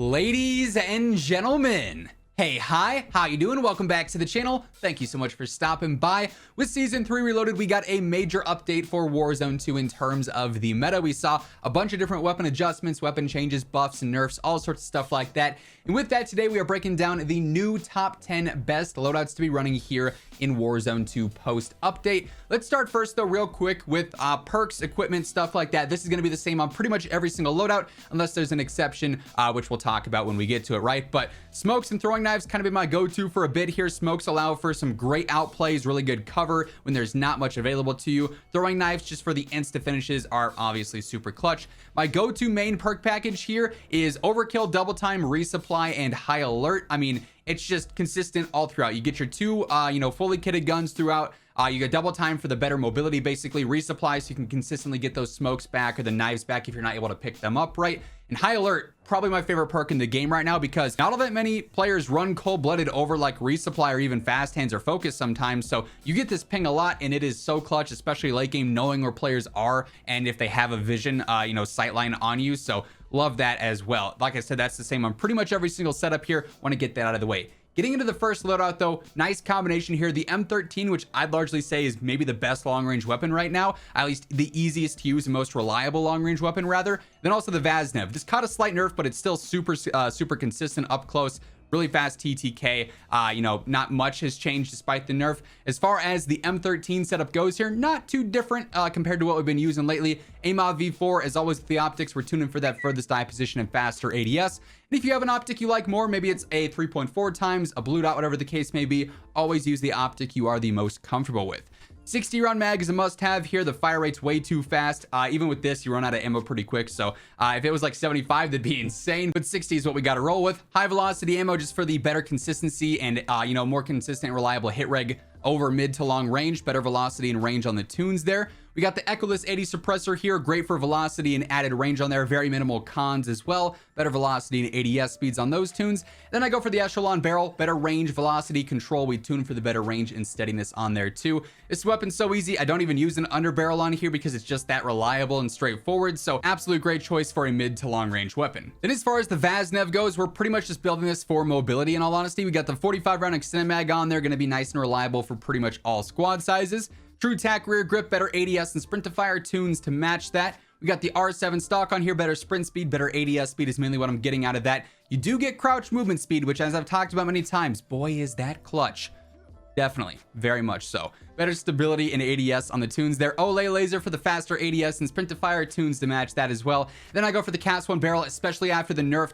Ladies and gentlemen, hey, hi, how you doing? Welcome back to the channel. Thank you so much for stopping by. With Season 3 Reloaded, we got a major update for Warzone 2 in terms of the meta. We saw a bunch of different weapon adjustments, weapon changes, buffs, and nerfs, all sorts of stuff like that. And with that, today we are breaking down the new top 10 best loadouts to be running here in Warzone 2 post-update. Let's start first, though, real quick with perks, equipment, stuff like that. This is going to be the same on pretty much every single loadout, unless there's an exception, which we'll talk about when we get to it, right? But smokes and throwing knives kind of been my go-to for a bit here. Smokes allow for some great outplays, really good cover when there's not much available to you. Throwing knives just for the insta finishes are obviously super clutch. My go-to main perk package here is overkill, double time, resupply, and high alert. I mean, it's just consistent all throughout. You get your two fully kitted guns throughout. You get double time for the better mobility, basically resupply, so you can consistently get those smokes back or the knives back if you're not able to pick them up right. And high alert, probably my favorite perk in the game right now, because not all that many players run cold-blooded over like resupply or even fast hands or focus sometimes. So you get this ping a lot, and it is so clutch, especially late game, knowing where players are and if they have a vision, sight line on you. So love that as well. Like I said, that's the same on pretty much every single setup here. Want to get that out of the way. Getting into the first loadout, though, nice combination here. The M13, which I'd largely say is maybe the best long-range weapon right now, at least the easiest to use and most reliable long-range weapon, rather. Then also the Vaznav. This caught a slight nerf, but it's still super consistent up close. Really fast TTK. Not much has changed despite the nerf. As far as the M13 setup goes here, not too different compared to what we've been using lately. AMOV V4, as always with the optics, we're tuning for that furthest eye position and faster ADS. And if you have an optic you like more, maybe it's a 3.4 times, a blue dot, whatever the case may be, always use the optic you are the most comfortable with. 60 round mag is a must-have here. The fire rate's way too fast. Even with this, you run out of ammo pretty quick. So if it was like 75, that'd be insane. But 60 is what we got to roll with. High velocity ammo just for the better consistency and more consistent, reliable hit reg over mid to long range. Better velocity and range on the tunes there. We got the Echoless 80 suppressor here, great for velocity and added range on there. Very minimal cons as well. Better velocity and ADS speeds on those tunes. Then I go for the Echelon barrel, better range, velocity, control. We tune for the better range and steadiness on there too. This weapon's so easy. I don't even use an underbarrel on here because it's just that reliable and straightforward. So absolute great choice for a mid to long range weapon. Then as far as the Vaznav goes, we're pretty much just building this for mobility. In all honesty, we got the 45 round extended mag on there, going to be nice and reliable for pretty much all squad sizes. True tack rear grip, better ADS and sprint to fire tunes to match that. We got the R7 stock on here, better sprint speed, better ADS speed is mainly what I'm getting out of that. You do get crouch movement speed, which, as I've talked about many times, boy, is that clutch. Definitely, very much so. Better stability and ADS on the tunes there. Olay laser for the faster ADS and sprint to fire tunes to match that as well. Then I go for the Cast 1 barrel, especially after the nerf,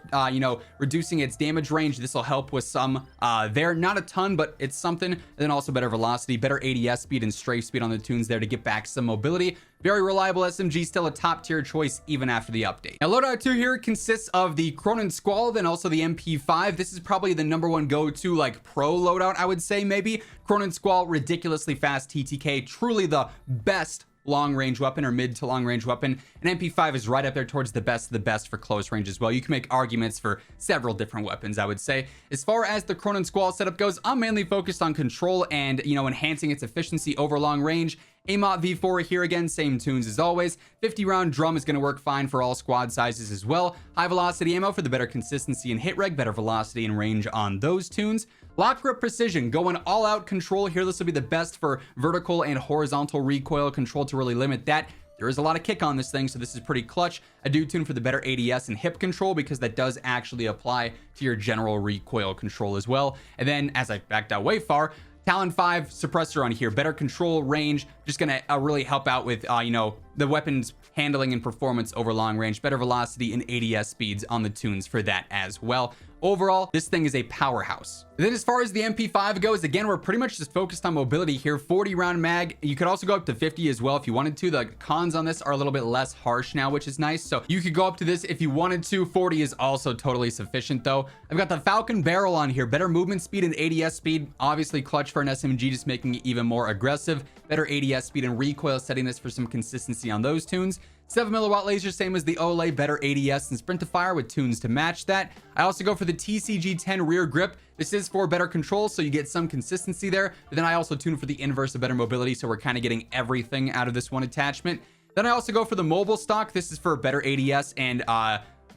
reducing its damage range. This will help with some there. Not a ton, but it's something. And then also better velocity, better ADS speed and strafe speed on the tunes there to get back some mobility. Very reliable SMG, still a top tier choice even after the update. Now, loadout 2 here consists of the Cronen Squall, then also the MP5. This is probably the #1 go-to like pro loadout, I would say maybe. Cronen Squall, ridiculously fast TTK, truly the best long-range weapon or mid to long-range weapon. And MP5 is right up there towards the best of the best for close range as well. You can make arguments for several different weapons, I would say. As far as the Cronen Squall setup goes, I'm mainly focused on control and, enhancing its efficiency over long range. AMOV V4 here again, same tunes as always. 50 round drum is going to work fine for all squad sizes as well. High velocity ammo for the better consistency and hit reg, better velocity and range on those tunes. Lock grip precision, going all out control here. This will be the best for vertical and horizontal recoil control to really limit that. There is a lot of kick on this thing, so this is pretty clutch. I do tune for the better ADS and hip control because that does actually apply to your general recoil control as well. And then as I backed out way far, Talon 5 suppressor on here, better control range, just gonna really help out with the weapon's handling and performance over long range, better velocity and ADS speeds on the tunes for that as well. Overall, this thing is a powerhouse. And then as far as the MP5 goes, again, we're pretty much just focused on mobility here. 40 round mag. You could also go up to 50 as well if you wanted to. The cons on this are a little bit less harsh now, which is nice. So you could go up to this if you wanted to. 40 is also totally sufficient though. I've got the Falcon barrel on here. Better movement speed and ADS speed. Obviously clutch for an SMG, just making it even more aggressive. Better ADS speed and recoil, setting this for some consistency on those tunes. 7 milliwatt laser, same as the Olay, better ADS and sprint to fire with tunes to match that. I also go for the TCG10 rear grip. This is for better control, so you get some consistency there. But then I also tune for the inverse of better mobility, so we're kind of getting everything out of this one attachment. Then I also go for the mobile stock. This is for better ADS and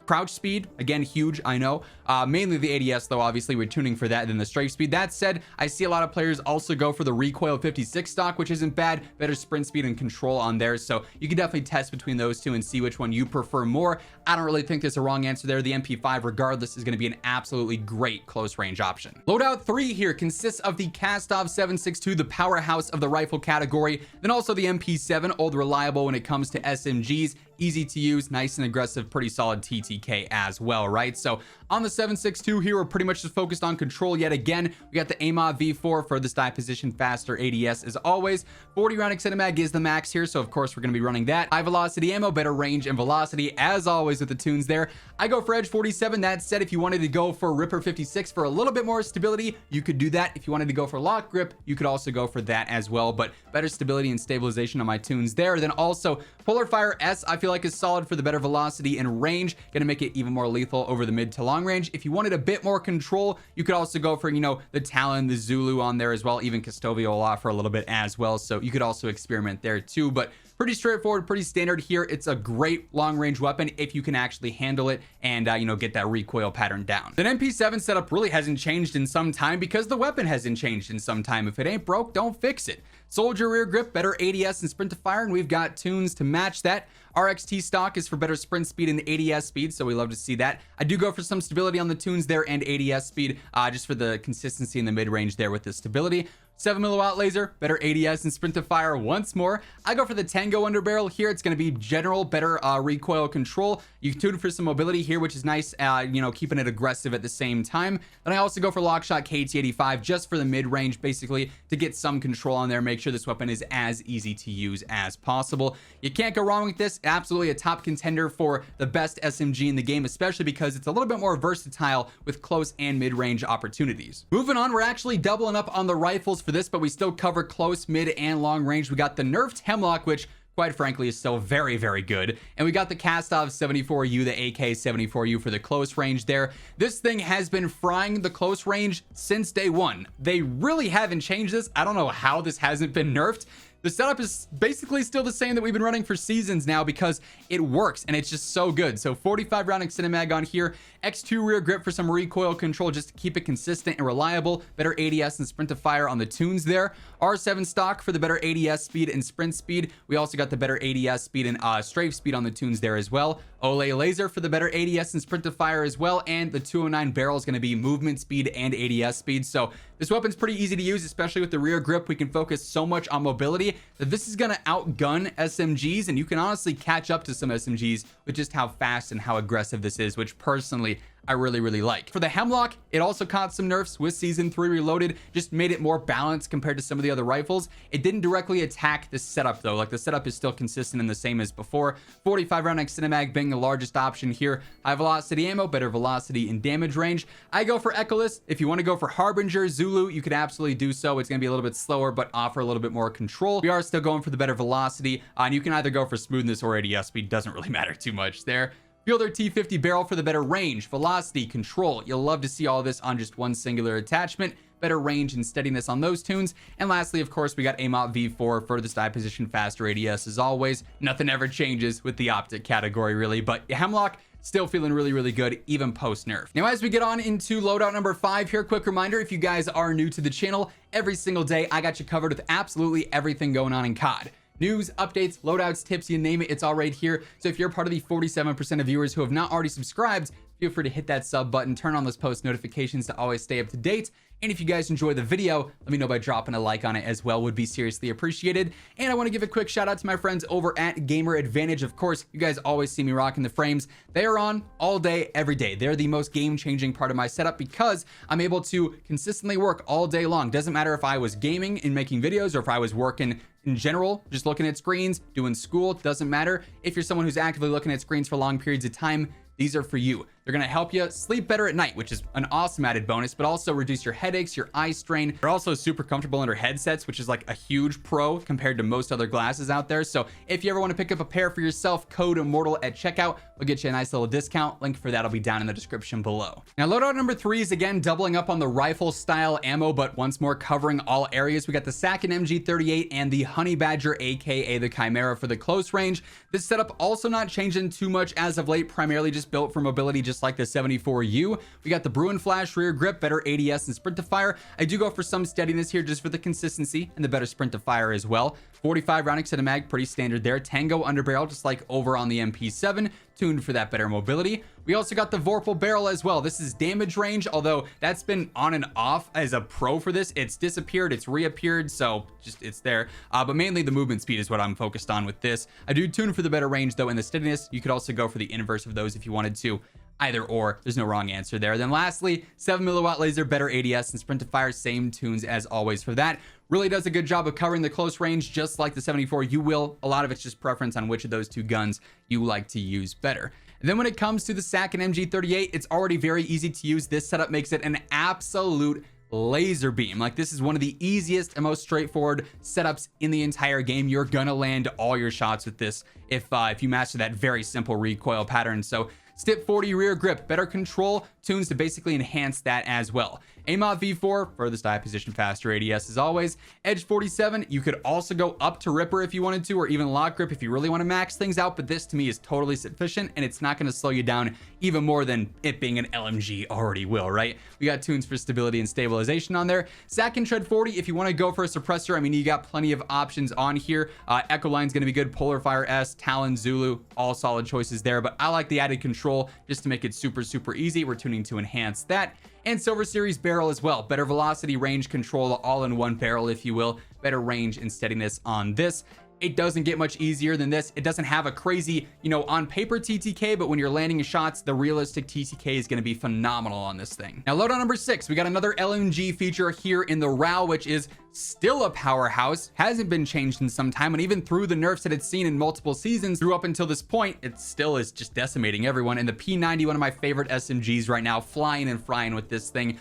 Crouch speed, again, huge, I know. Mainly the ADS, though, obviously, we're tuning for that than the strafe speed. That said, I see a lot of players also go for the recoil 56 stock, which isn't bad. Better sprint speed and control on there. So you can definitely test between those two and see which one you prefer more. I don't really think there's a wrong answer there. The MP5, regardless, is going to be an absolutely great close range option. Loadout 3 here consists of the Kastov 7.62, the powerhouse of the rifle category. Then also the MP7, old reliable when it comes to SMGs. Easy to use, nice and aggressive, pretty solid TTK as well, right? So on the 7.62 here, we're pretty much just focused on control yet again. We got the AMOV V4 for this die position, faster ADS as always. 40 round extended mag is the max here, so of course we're going to be running that. High velocity ammo, better range and velocity as always with the tunes there. I go for Edge 47. That said, if you wanted to go for Ripper 56 for a little bit more stability, you could do that. If you wanted to go for Lock Grip, you could also go for that as well, but better stability and stabilization on my tunes there. Then also Polar Fire S, I feel like is solid for the better velocity and range, gonna make it even more lethal over the mid to long range. If you wanted a bit more control, you could also go for, you know, the Talon, the Zulu on there as well. Even Kastovia will offer a little bit as well, so you could also experiment there too. But pretty straightforward, pretty standard here. It's a great long range weapon if you can actually handle it and you know, get that recoil pattern down. The MP7 setup really hasn't changed in some time because the weapon hasn't changed in some time. If it ain't broke, don't fix it. Soldier rear grip, better ADS and sprint to fire, and we've got tunes to match that. RXT stock is for better sprint speed and ADS speed, so we love to see that. I do go for some stability on the tunes there and ADS speed, just for the consistency in the mid-range there with the stability. 7 milliwatt laser, better ADS and sprint to fire once more. I go for the Tango underbarrel here. It's going to be general, better recoil control. You can tune for some mobility here, which is nice, you know, keeping it aggressive at the same time. Then I also go for Lockshot KT85 just for the mid-range, basically, to get some control on there, make sure this weapon is as easy to use as possible. You can't go wrong with this. Absolutely a top contender for the best SMG in the game, especially because it's a little bit more versatile with close and mid-range opportunities. Moving on, we're actually doubling up on the rifles for this, but we still cover close, mid, and long range. We got the nerfed Hemlock, which quite frankly is still very, very good. And we got the Kastov 74U, the AK 74U for the close range there. This thing has been frying the close range since day one. They really haven't changed this. I don't know how this hasn't been nerfed. The setup is basically still the same that we've been running for seasons now because it works and it's just so good. So 45 round extended mag on here, X2 rear grip for some recoil control just to keep it consistent and reliable, better ADS and sprint to fire on the tunes there. R7 stock for the better ADS speed and sprint speed. We also got the better ADS speed and strafe speed on the tunes there as well. Olay laser for the better ADS and sprint to fire as well, and the 209 barrel is going to be movement speed and ADS speed. So this weapon's pretty easy to use, especially with the rear grip. We can focus so much on mobility that this is going to outgun SMGs, and you can honestly catch up to some SMGs with just how fast and how aggressive this is, which personally I really, really like. For the Hemlock, it also caught some nerfs with Season 3 Reloaded, just made it more balanced compared to some of the other rifles. It didn't directly attack the setup though, like the setup is still consistent and the same as before. 45 round extended mag being the largest option here. High velocity ammo, better velocity and damage range. I go for Echoless. If you want to go for Harbinger, Zulu, you could absolutely do so. It's going to be a little bit slower, but offer a little bit more control. We are still going for the better velocity, and you can either go for smoothness or ADS speed. Doesn't really matter too much there. Fielder T50 barrel for the better range, velocity, control. You'll love to see all this on just one singular attachment. Better range and steadiness on those tunes. And lastly, of course, we got AMOT V4 for this die position, faster ADS as always. Nothing ever changes with the optic category really, but Hemlock still feeling really, really good, even post nerf. Now, as we get on into loadout number 5 here, quick reminder, if you guys are new to the channel, every single day I got you covered with absolutely everything going on in COD. News, updates, loadouts, tips, you name it, it's all right here. So if you're part of the 47% of viewers who have not already subscribed, feel free to hit that sub button, turn on those post notifications to always stay up to date. And if you guys enjoy the video, let me know by dropping a like on it as well, would be seriously appreciated. And I want to give a quick shout out to my friends over at Gamer Advantage. Of course, you guys always see me rocking the frames. They are on all day, every day. They're the most game-changing part of my setup because I'm able to consistently work all day long. Doesn't matter if I was gaming and making videos or if I was working in general, just looking at screens, doing school, doesn't matter. If you're someone who's actively looking at screens for long periods of time, these are for you. They're going to help you sleep better at night, which is an awesome added bonus, but also reduce your headaches, your eye strain. They're also super comfortable under headsets, which is like a huge pro compared to most other glasses out there. So if you ever want to pick up a pair for yourself, code WhosImmortal at checkout will get you a nice little discount. Link for that will be down in the description below. Now, loadout number 3 is again doubling up on the rifle style ammo, but once more covering all areas. We got the Sakin MG38 and the Honey Badger, aka the Chimera, for the close range. This setup also not changing too much as of late, primarily just built for mobility, just like the 74U. We got the Bruin Flash rear grip, better ADS and sprint to fire. I do go for some steadiness here just for the consistency and the better sprint to fire as well. 45 round extended mag, pretty standard there. Tango underbarrel, just like over on the MP7, tuned for that better mobility. We also got the Vorpal barrel as well. This is damage range, although that's been on and off as a pro for this. It's disappeared, it's reappeared, so just it's there. But mainly the movement speed is what I'm focused on with this. I do tune for the better range though, and the steadiness. You could also go for the inverse of those if you wanted to. Either or, there's no wrong answer there. Then lastly, 7 milliwatt laser, better ADS and sprint to fire, same tunes as always for that. Really does a good job of covering the close range, just like the 74 you will. A lot of it's just preference on which of those two guns you like to use better. And then when it comes to the Sakin MG38, it's already very easy to use. This setup makes it an absolute laser beam. Like, this is one of the easiest and most straightforward setups in the entire game. You're gonna land all your shots with this if you master that very simple recoil pattern. So Stip 40 rear grip, better control, tunes to basically enhance that as well. AMOT V4, furthest eye position, faster ADS as always. Edge 47, you could also go up to Ripper if you wanted to, or even lock grip if you really want to max things out, but this to me is totally sufficient, and it's not going to slow you down even more than it being an LMG already will, right? We got tunes for stability and stabilization on there. Sakin Tread 40, if you want to go for a suppressor, I mean, you got plenty of options on here. Echo Line's going to be good, Polar Fire S, Talon, Zulu, all solid choices there, but I like the added control just to make it super easy. We're tuning to enhance that. And Silver Series barrel as well, better velocity, range control, all in one barrel if you will, better range and steadiness on this. It doesn't get much easier than this. It doesn't have a crazy, on paper TTK, but when you're landing shots, the realistic TTK is going to be phenomenal on this thing. Now, loadout number 6, we got another LMG feature here in the RAAL, which is still a powerhouse, hasn't been changed in some time, and even through the nerfs that it's seen in multiple seasons through up until this point, it still is just decimating everyone. And the P90, one of my favorite SMGs right now, flying and frying with this thing.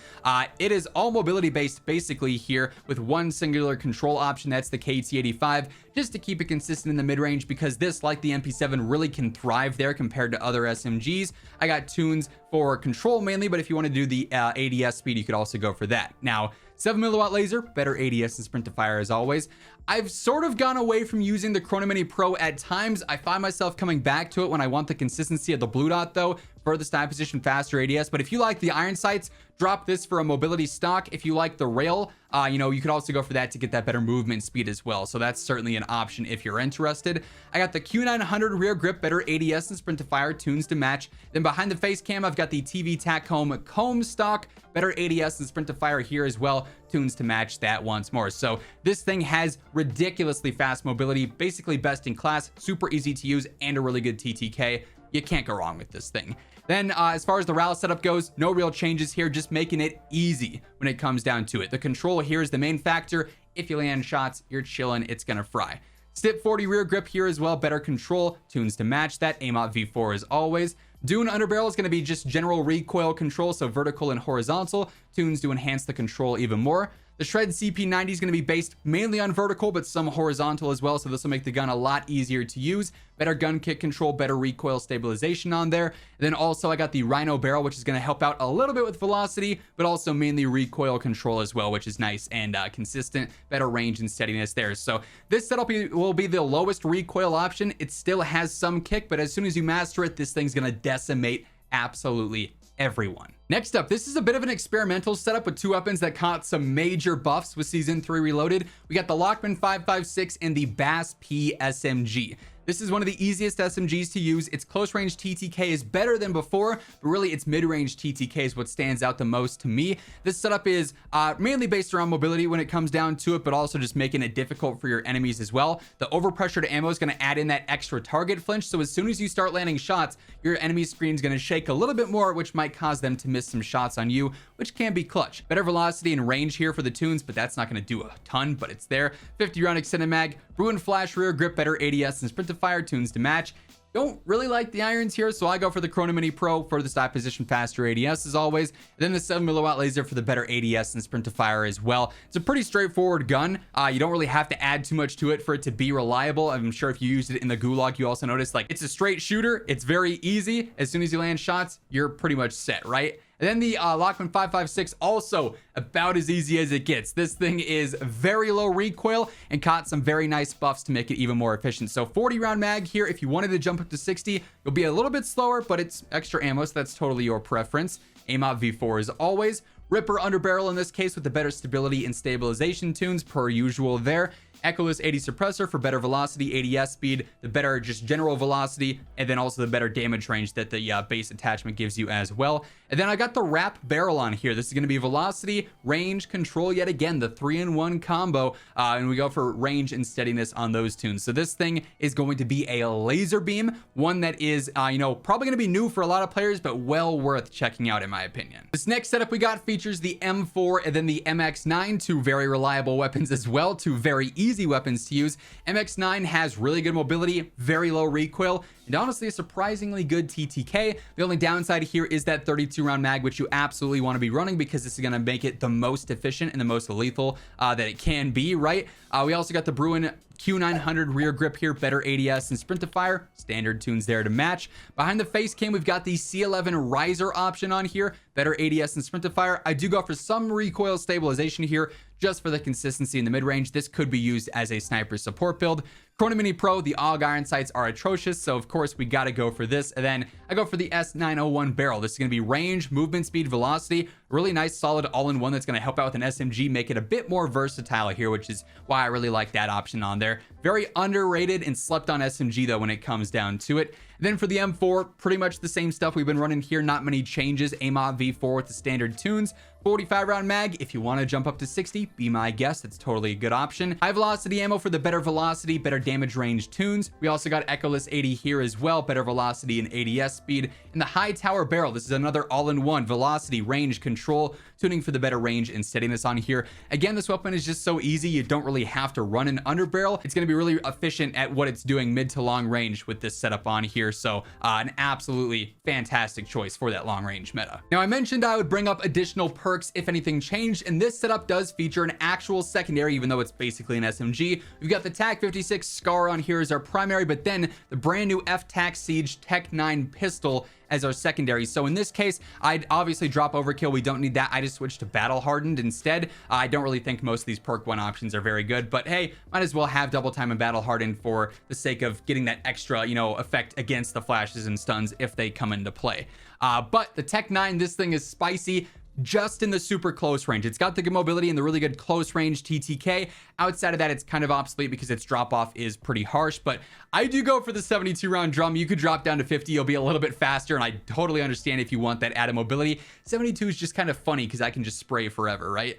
It is all mobility based basically here with one singular control option, that's the KT85, just to keep it consistent in the mid-range, because this, like the MP7, really can thrive there compared to other SMGs. I got tunes for control mainly, but if you want to do the ADS speed, you could also go for that. Now, 7 milliwatt laser, better ADS and sprint to fire as always. I've sort of gone away from using the Cronen Mini Pro at times. I find myself coming back to it when I want the consistency of the blue dot though, furthest eye position, faster ADS. But if you like the iron sights, drop this for a mobility stock. If you like the rail, you could also go for that to get that better movement speed as well. So that's certainly an option if you're interested. I got the Q900 rear grip, better ADS and sprint to fire, tunes to match. Then behind the face cam, I've got the TV Tac comb stock, better ADS and sprint to fire here as well, tunes to match that once more. So this thing has ridiculously fast mobility, basically best in class, super easy to use, and a really good TTK. You can't go wrong with this thing. Then as far as the RAAL setup goes, no real changes here, just making it easy when it comes down to it. The control here is the main factor. If you land shots, you're chilling, it's gonna fry. Stip 40 rear grip here as well, better control, tunes to match that. AMOT V4 as always. Dune underbarrel is going to be just general recoil control, so vertical and horizontal, tunes to enhance the control even more. The Shred CP90 is going to be based mainly on vertical, but some horizontal as well, so this will make the gun a lot easier to use. Better gun kick control, better recoil stabilization on there. And then also I got the Rhino barrel, which is going to help out a little bit with velocity, but also mainly recoil control as well, which is nice and consistent. Better range and steadiness there. So this setup will be the lowest recoil option. It still has some kick, but as soon as you master it, this thing's going to decimate absolutely everyone. Next up, this is a bit of an experimental setup with two weapons that caught some major buffs with Season 3 Reloaded. We got the Lachmann 5.56 and the BAS-P SMG. This is one of the easiest SMGs to use. Its close range TTK is better than before, but really its mid-range TTK is what stands out the most to me. This setup is mainly based around mobility when it comes down to it, but also just making it difficult for your enemies as well. The overpressured ammo is going to add in that extra target flinch, so as soon as you start landing shots, your enemy screen is going to shake a little bit more, which might cause them to miss some shots on you, which can be clutch. Better velocity and range here for the tunes, but that's not going to do a ton, but it's there. 50 round extended mag, Bruin Flash rear grip, better ADS and sprint to fire, tunes to match. Don't really like the irons here, so I go for the Cronen Mini Pro for the stop position faster ADS as always, and then the 7mm laser for the better ADS and sprint to fire as well. It's a pretty straightforward gun. You don't really have to add too much to it for it to be reliable. I'm sure if you used it in the gulag, you also noticed like it's a straight shooter. It's very easy. As soon as you land shots, you're pretty much set, right? And then the Lachmann 5.56, also about as easy as it gets. This thing is very low recoil and caught some very nice buffs to make it even more efficient. So 40 round mag here. If you wanted to jump up to 60, you'll be a little bit slower, but it's extra ammo, so that's totally your preference. AIM-OP V4 as always. Ripper underbarrel in this case with the better stability and stabilization tunes per usual there. Echoless 80 suppressor for better velocity, ADS speed, the better just general velocity, and then also the better damage range that the base attachment gives you as well. And then I got the wrap barrel on here. This is going to be velocity, range, control yet again, the 3-in-1 combo, and we go for range and steadiness on those tunes. So this thing is going to be a laser beam, one that is, probably going to be new for a lot of players, but well worth checking out in my opinion. This next setup we got features the M4 and then the MX9, two very reliable weapons as well, two very easy weapons to use. MX9 has really good mobility, very low recoil, and honestly a surprisingly good TTK. The only downside here is that 32 round mag, which you absolutely want to be running because this is going to make it the most efficient and the most lethal that it can be, right? We also got the Bruin Q900 rear grip here, better ADS and sprint to fire, standard tunes there to match. Behind the face cam, we've got the C11 riser option on here, better ADS and sprint to fire. I do go for some recoil stabilization here just for the consistency in the mid-range. This could be used as a sniper support build. Cronen Mini Pro, the AUG iron sights are atrocious, so of course we got to go for this. And then I go for the S901 barrel. This is going to be range, movement speed, velocity, really nice solid all-in-one that's going to help out with an SMG, make it a bit more versatile here, which is why I really like that option on there. Very underrated and slept on SMG though when it comes down to it. Then for the M4, pretty much the same stuff we've been running here, not many changes. AIM-OP V4 with the standard tunes. 45 round mag. If you want to jump up to 60, be my guest. It's totally a good option. High velocity ammo for the better velocity, better damage range tunes. We also got Echoless 80 here as well, better velocity and ADS speed. And the high tower barrel, this is another all-in-one velocity, range, control, tuning for the better range and steadiness on here. Again, this weapon is just so easy, you don't really have to run an underbarrel. It's going to be really efficient at what it's doing mid to long range with this setup on here. So an absolutely fantastic choice for that long range meta. Now I mentioned I would bring up additional perks if anything changed, and this setup does feature an actual secondary, even though it's basically an SMG. We've got the TAC 56 Scar on here as our primary, but then the brand new FTAC Siege Tech 9 pistol as our secondary. So in this case, I'd obviously drop overkill. We don't need that. I just switched to battle hardened instead. I don't really think most of these perk 1 options are very good, but hey, might as well have double time and battle hardened for the sake of getting that extra, effect against the flashes and stuns if they come into play. But the Tech 9, this thing is spicy just in the super close range. It's got the good mobility and the really good close range TTK. Outside of that, it's kind of obsolete because its drop off is pretty harsh, but I do go for the 72 round drum. You could drop down to 50. You'll be a little bit faster, and I totally understand if you want that added mobility. 72 is just kind of funny because I can just spray forever, right?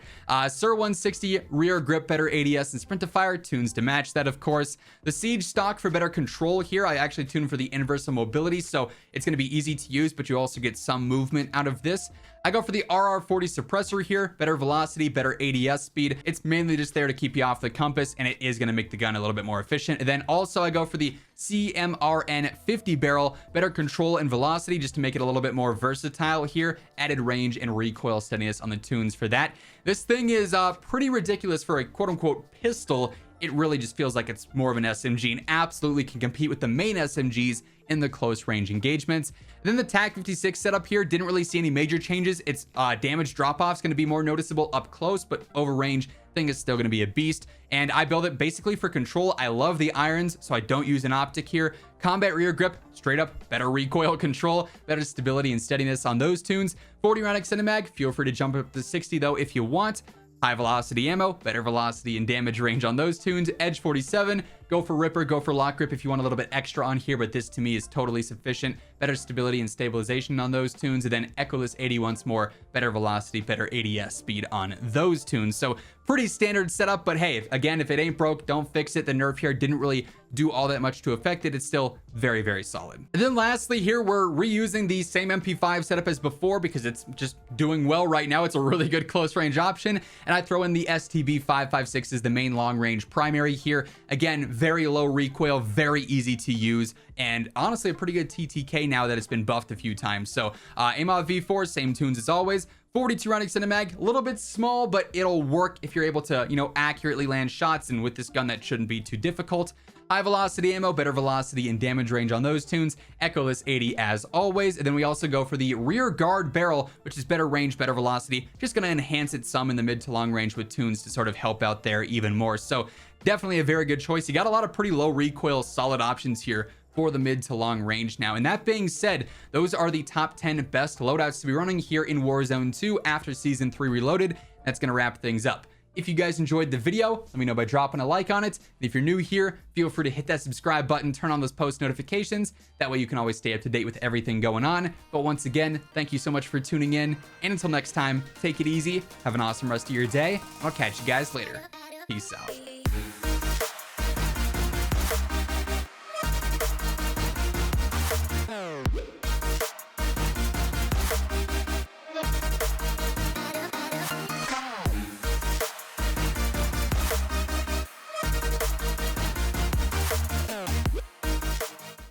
Sir 160 rear grip, better ADS and sprint to fire, tunes to match that, of course. The Siege stock for better control here. I actually tuned for the inverse of mobility, so it's going to be easy to use, but you also get some movement out of this. I go for the RR40 suppressor here, better velocity, better ADS speed. It's mainly just there to keep you off the compass, and it is going to make the gun a little bit more efficient. And then also I go for the CMRN 50 barrel, better control and velocity just to make it a little bit more versatile here, added range and recoil steadiness on the tunes for that. This thing is pretty ridiculous for a quote-unquote pistol. It really just feels like it's more of an SMG and absolutely can compete with the main SMGs in the close range engagements. And then the TAC 56 setup here, didn't really see any major changes. Its damage drop-off is going to be more noticeable up close, but over range, thing is still going to be a beast. And I build it basically for control. I love the irons, so I don't use an optic here. Combat rear grip, straight up better recoil control, better stability and steadiness on those tunes. 40 round extended mag, feel free to jump up to 60 though if you want. High velocity ammo, better velocity and damage range on those tunes. Edge 47, go for Ripper, go for Lock Grip if you want a little bit extra on here, but this to me is totally sufficient. Better stability and stabilization on those tunes. And then Echoless 80 once more, better velocity, better ADS speed on those tunes. So pretty standard setup, but hey, again, if it ain't broke, don't fix it. The nerf here didn't really do all that much to affect it. It's still very, very solid. And then lastly here, we're reusing the same MP5 setup as before because it's just doing well right now. It's a really good close range option. And I throw in the STB 556 as the main long range primary here. Again, very low recoil, very easy to use, and honestly a pretty good TTK now that it's been buffed a few times. So AIM-OFF V4, same tunes as always. 42 round extended mag, a little bit small, but it'll work if you're able to, you know, accurately land shots, and with this gun that shouldn't be too difficult. High velocity ammo, better velocity and damage range on those tunes. Echoless 80 as always. And then we also go for the rear guard barrel, which is better range, better velocity. Just gonna enhance it some in the mid to long range with tunes to sort of help out there even more. So definitely a very good choice. You got a lot of pretty low recoil, solid options here for the mid to long range now. And that being said, those are the top 10 best loadouts to be running here in Warzone 2 after Season 3 Reloaded. That's gonna wrap things up. If you guys enjoyed the video, let me know by dropping a like on it. And if you're new here, feel free to hit that subscribe button, turn on those post notifications. That way you can always stay up to date with everything going on. But once again, thank you so much for tuning in. And until next time, take it easy, have an awesome rest of your day, and I'll catch you guys later. Peace out.